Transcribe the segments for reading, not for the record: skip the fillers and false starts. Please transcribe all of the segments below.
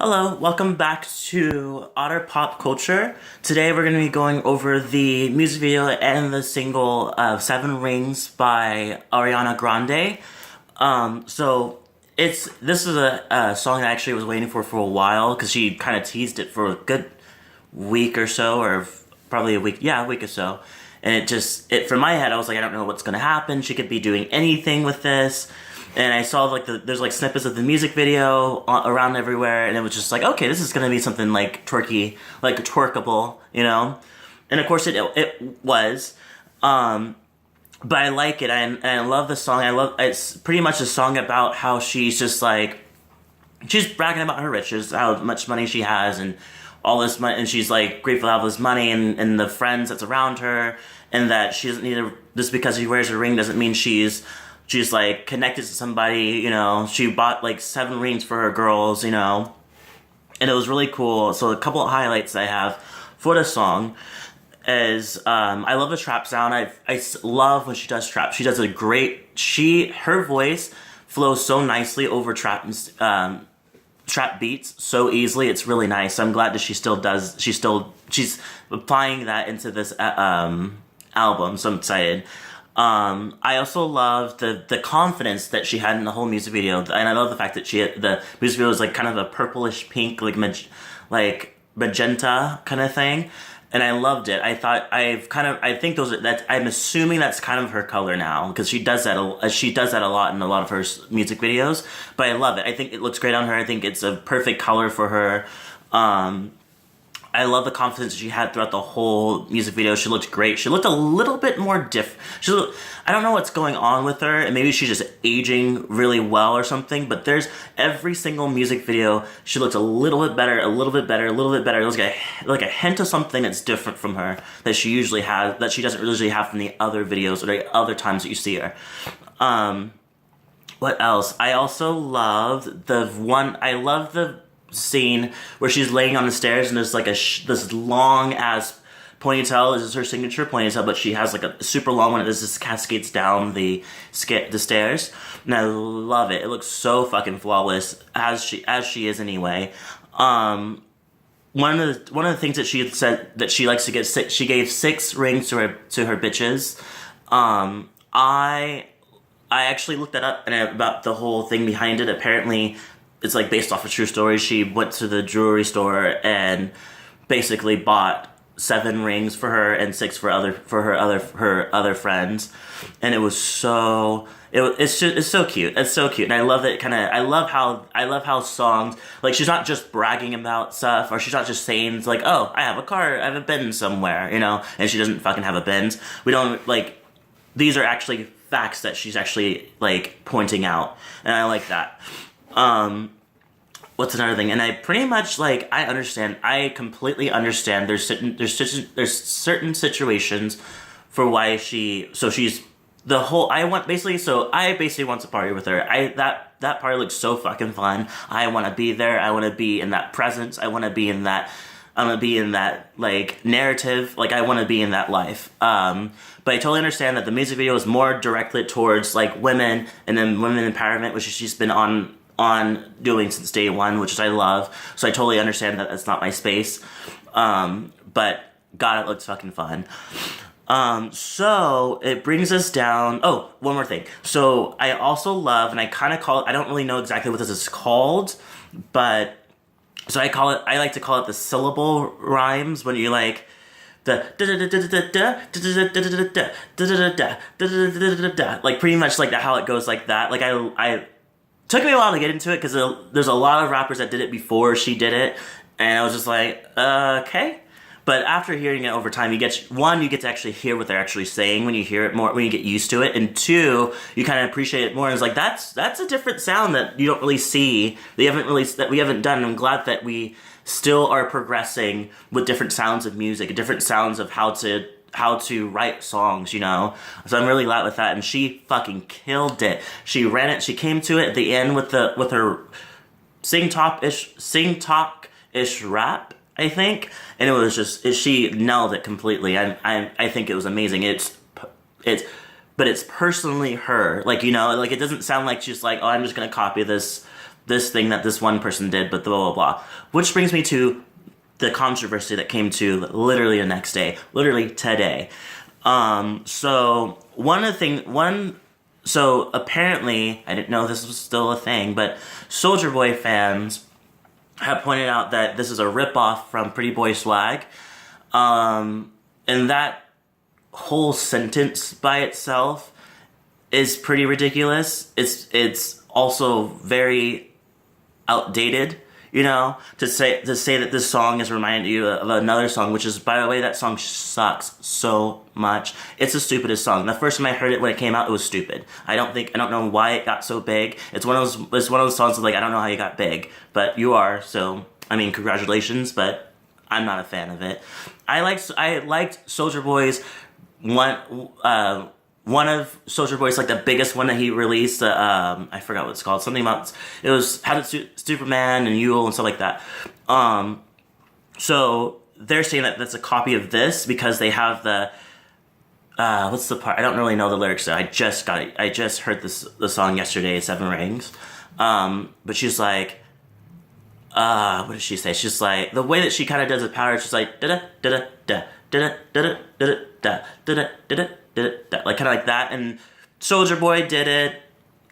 Hello, welcome back to Otter Pop Culture. Today we're going to be going over the music video and the single Seven Rings by Ariana Grande. This is a song I actually was waiting for a while because she kind of teased it for a good week or so, or probably a week or so. And from my head, I was like, I don't know what's going to happen. She could be doing anything with this. And I saw there's snippets of the music video around everywhere, and it was just like, okay, this is gonna be something like twerky, like twerkable, you know? And of course it was, but I like it, and I love the song. It's pretty much a song about how she's bragging about her riches, how much money she has, and all this money, and she's like grateful to have this money and the friends that's around her, and that she doesn't need just because she wears a ring doesn't mean she's like connected to somebody, you know. She bought like 7 rings for her girls, you know, and it was really cool. So a couple of highlights I have for the song is I love the trap sound. I love when she does trap. She does her voice flows so nicely over trap beats so easily. It's really nice. I'm glad that she's applying that into this album. So I'm excited. I also love the confidence that she had in the whole music video, and I love the fact that the music video was like kind of a purplish pink, like magenta kind of thing, and I loved it. I'm assuming that's kind of her color now, because she does that a lot in a lot of her music videos. But I love it. I think it looks great on her. I think it's a perfect color for her. I love the confidence she had throughout the whole music video. She looked great. She looked a little bit more I don't know what's going on with her, and maybe she's just aging really well or something, but there's every single music video, she looks a little bit better, a little bit better, a little bit better. It was like a hint of something that's different from her that she usually has, that she doesn't usually have from the other videos or the other times that you see her. What else? I also love the scene where she's laying on the stairs and there's like this long ass ponytail. This is her signature ponytail, but she has like a super long one that just cascades down the stairs, and I love it. It looks so fucking flawless, as she is anyway. One of the things that she had said that she likes to get she gave 6 rings to her bitches. I actually looked that up, and about the whole thing behind it. Apparently it's like based off a true story. She went to the jewelry store and basically bought 7 rings for her and 6 for her other friends, and it's so cute. It's so cute, and I love it. I love how songs, like, she's not just bragging about stuff, or she's not just saying like, oh, I have a car, I have a Benz somewhere, you know, and she doesn't fucking have a Benz. We don't, like, these are actually facts that she's actually like pointing out, and I like that. What's another thing? And I pretty much I completely understand. There's certain situations for why she's the whole. I basically want to party with her. That party looks so fucking fun. I want to be there. I want to be in that presence. I want to be in that like narrative. Like, I want to be in that life. But I totally understand that the music video is more directed towards like women, and then women empowerment, which she's been on doing since day one, which I love. So I totally understand that that's not my space. But God, it looks fucking fun. So it brings us down. Oh, one more thing. So I also love, and I kind of call it, I don't really know exactly what this is called, but so I like to call it the syllable rhymes, when you like the like pretty much like how it goes like that. Like I took me a while to get into it because there's a lot of rappers that did it before she did it, and I was just like, okay. But after hearing it over time, you get to actually hear what they're actually saying when you hear it more, when you get used to it, and 2, you kind of appreciate it more. And it's like, that's a different sound that you don't really see, that we haven't done. And I'm glad that we still are progressing with different sounds of music, different sounds of how to write songs, you know. So I'm really glad with that, and she fucking killed it. She ran it. She came to it at the end with her sing talk-ish rap, I think, and it was she nailed it completely. I think it was amazing. But it's personally her, like, you know, like, it doesn't sound like she's like, oh, I'm just gonna copy this this thing that this one person did, but blah, blah, blah. Which brings me to the controversy that came to literally the next day, literally today. So apparently, I didn't know this was still a thing, but Soulja Boy fans have pointed out that this is a ripoff from Pretty Boy Swag. And that whole sentence by itself is pretty ridiculous. It's also very outdated, you know, to say that this song has reminded you of another song, which is, by the way, that song sucks so much. It's the stupidest song. The first time I heard it when it came out, it was stupid. I don't know why it got so big. It's one of those songs of like, I don't know how you got big, but you are. So I mean, congratulations, but I'm not a fan of it. I liked Soulja Boy's one of Soulja Boy's, like, the biggest one that he released, I forgot what it's called, something about, it was How to Superman and Yule and stuff like that. So they're saying that that's a copy of this because they have the, what's the part, I don't really know the lyrics, so I just heard the song yesterday, Seven Rings, but she's like, what did she say? She's like, the way that she kind of does the power, she's like, da-da-da-da-da, da-da-da-da-da-da, da-da-da-da-da, like, kind of like that, and Soulja Boy did it,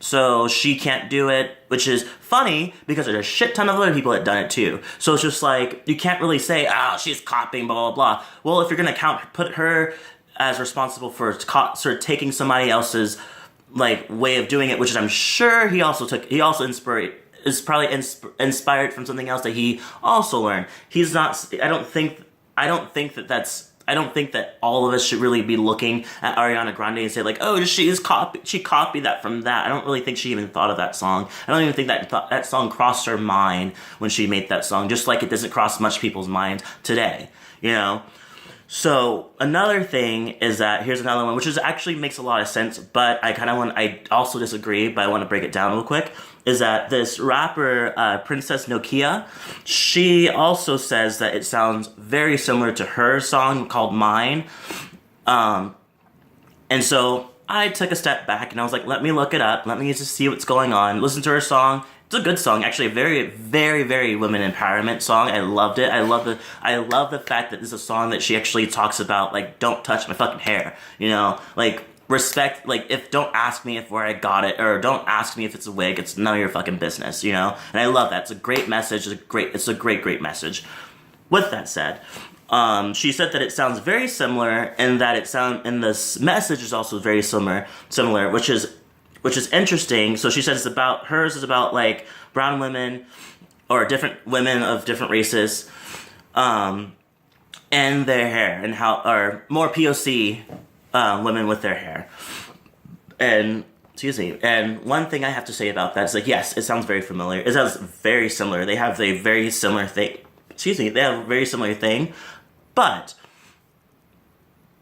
so she can't do it, which is funny, because there's a shit ton of other people that done it too, so it's just like, you can't really say, she's copying, blah, blah, blah. Well, if you're gonna put her as responsible for sort of taking somebody else's, like, way of doing it, which is, I'm sure he also is probably inspired from something else that he also learned. He's not, I don't think that all of us should really be looking at Ariana Grande and say, like, oh, she copied that from that. I don't really think she even thought of that song. I don't even think that song crossed her mind when she made that song, just like it doesn't cross much people's minds today, you know? So another thing is that, here's another one, which actually makes a lot of sense, but I also disagree, but I want to break it down real quick, is that this rapper, Princess Nokia, she also says that it sounds very similar to her song called Mine. And so I took a step back and I was like, let me look it up, let me just see what's going on, listen to her song. It's a good song, actually, a very, very, very women empowerment song. I loved it. I love the fact that this is a song that she actually talks about, like, don't touch my fucking hair, you know, like, respect, like, don't ask me where I got it, or don't ask me if it's a wig, it's none of your fucking business, you know, and I love that. It's a great message, it's a great message. With that said, she said that it sounds very similar, and that and this message is also very similar, which is interesting. So she says hers is about, like, brown women, or different women of different races, and their hair, and how, or more POC, women with their hair. And, and one thing I have to say about that is, like, yes, it sounds very familiar. It sounds very similar. They have a very similar thing. They have a very similar thing, but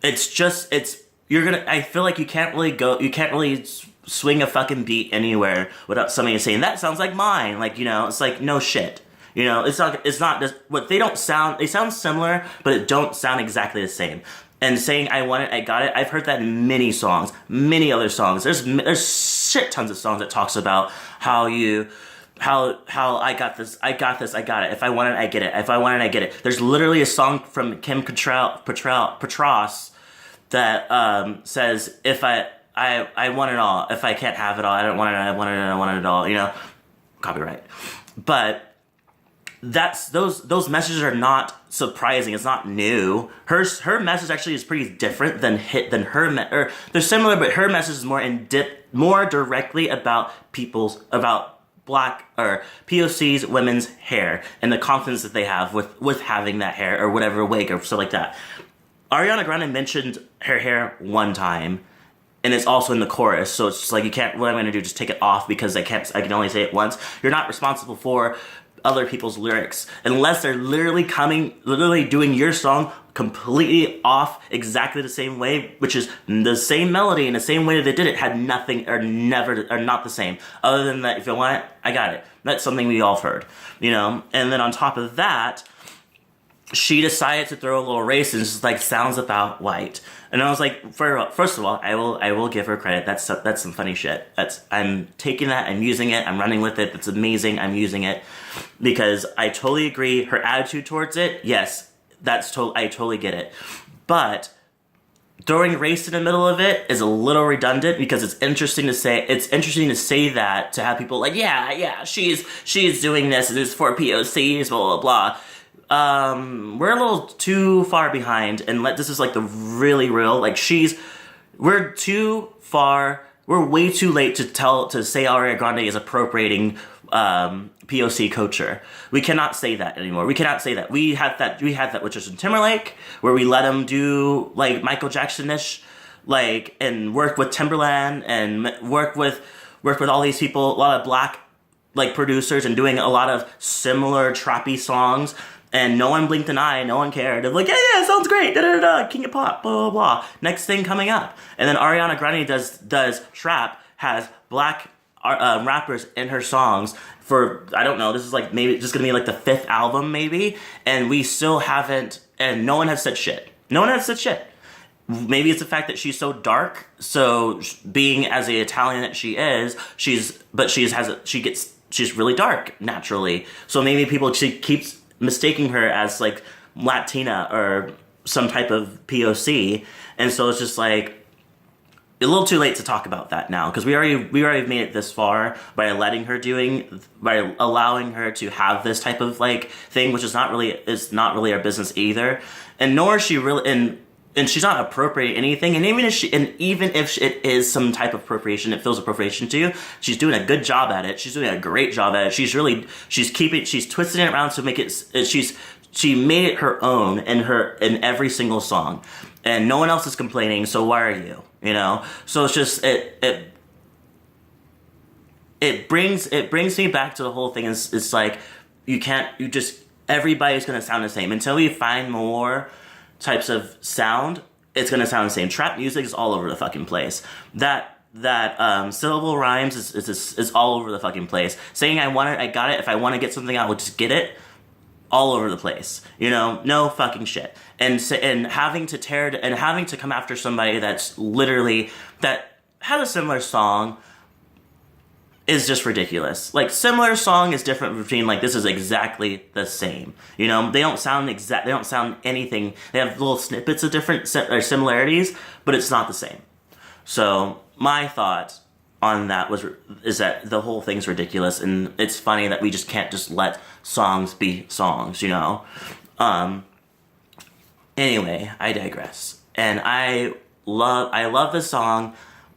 I feel like you can't really swing a fucking beat anywhere without somebody saying, that sounds like mine. Like, you know, it's like, no shit. You know, it's not just, they sound similar, but it don't sound exactly the same. And saying, I want it, I got it, I've heard that in many songs, many other songs. There's shit tons of songs that talks about how I got this, I got it. If I want it, I get it. If I want it, I get it. There's literally a song from Kim Petras that says, if I want it all. If I can't have it all, I don't want it, I want it all, you know? Copyright. But those messages are not surprising. It's not new. Her message actually is pretty different than her, they're similar, but her message is more directly about black or POC's women's hair and the confidence that they have with having that hair or whatever, wig or stuff like that. Ariana Grande mentioned her hair one time, and it's also in the chorus, so it's just like, what I'm going to do, just take it off because I can only say it once. You're not responsible for other people's lyrics, unless they're literally doing your song completely off exactly the same way, which is the same melody and the same way that they did it had nothing, or not the same. Other than that, if you want it, I got it. That's something we all have heard, you know? And then on top of that, she decided to throw a little race and just like sounds about white. And I was like, first of all, I will give her credit. That's some funny shit. I'm taking that, I'm using it, I'm running with it. That's amazing. I'm using it because I totally agree. Her attitude towards it, yes, I totally get it. But throwing race in the middle of it is a little redundant because it's interesting to say that to have people like, yeah, she's doing this and it's for POCs, blah blah blah. We're a little too far behind, and this is like the really real, like we're way too late to say Ariana Grande is appropriating POC culture. We cannot say that anymore. We cannot say that. We had that with Justin Timberlake, where we let him do like Michael Jackson-ish, like, and work with Timberland and work with all these people, a lot of black like producers, and doing a lot of similar trappy songs. And no one blinked an eye, no one cared. They're like, yeah, sounds great, da-da-da-da, King of Pop, blah, blah, blah. Next thing coming up. And then Ariana Grande does trap, has black rappers in her songs for, I don't know, this is like maybe just gonna be like the 5th album maybe, and we still haven't, and no one has said shit. No one has said shit. Maybe it's the fact that she's so dark, so being as the Italian that she is, she's really dark naturally. So maybe she keeps mistaking her as like Latina or some type of POC, and so it's just like a little too late to talk about that now, because we already made it this far by allowing her to have this type of like thing, which is not really our business either, and nor is she really, and she's not appropriating anything, and even if it is some type of appropriation, it feels appropriation to you, she's doing a good job at it. She's doing a great job at it. She's twisting it around to make it. She made it her own in every single song, and no one else is complaining. So why are you? You know. So it's just it brings me back to the whole thing. It's like everybody's gonna sound the same until we find more types of sound. It's gonna sound the same. Trap music is all over the fucking place. That syllable rhymes is all over the fucking place. Saying I want it, I got it. If I want to get something, I will just get it. All over the place, you know, no fucking shit. And having to come after somebody that's literally that has a similar song is just ridiculous. Like, similar song is different between, like, this is exactly the same. You know, they don't sound anything. They have little snippets of different similarities, but it's not the same. So my thought on that is that the whole thing's ridiculous, and it's funny that we just can't just let songs be songs, you know? Anyway, I digress. And I love this song.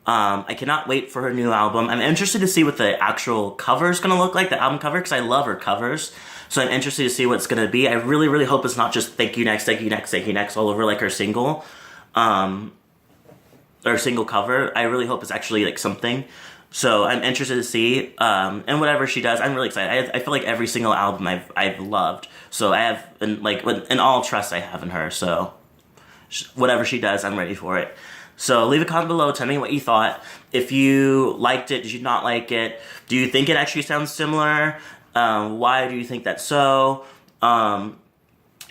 I cannot wait for her new album. I'm interested to see what the actual cover is going to look like, the album cover, because I love her covers. So I'm interested to see what it's going to be. I really, really hope it's not just thank you next, thank you next, thank you next all over like her single. Or single cover. I really hope it's actually like something. So I'm interested to see. And whatever she does, I'm really excited. I feel like every single album I've loved. So I have, in all trust I have in her. So whatever she does, I'm ready for it. So leave a comment below. Tell me what you thought. If you liked it, did you not like it? Do you think it actually sounds similar? Why do you think that's so? And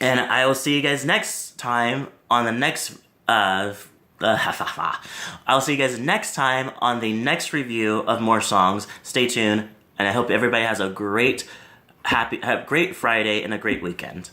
I will see you guys next time on the next I'll see you guys next time on the next review of more songs. Stay tuned, and I hope everybody has a great Friday and a great weekend.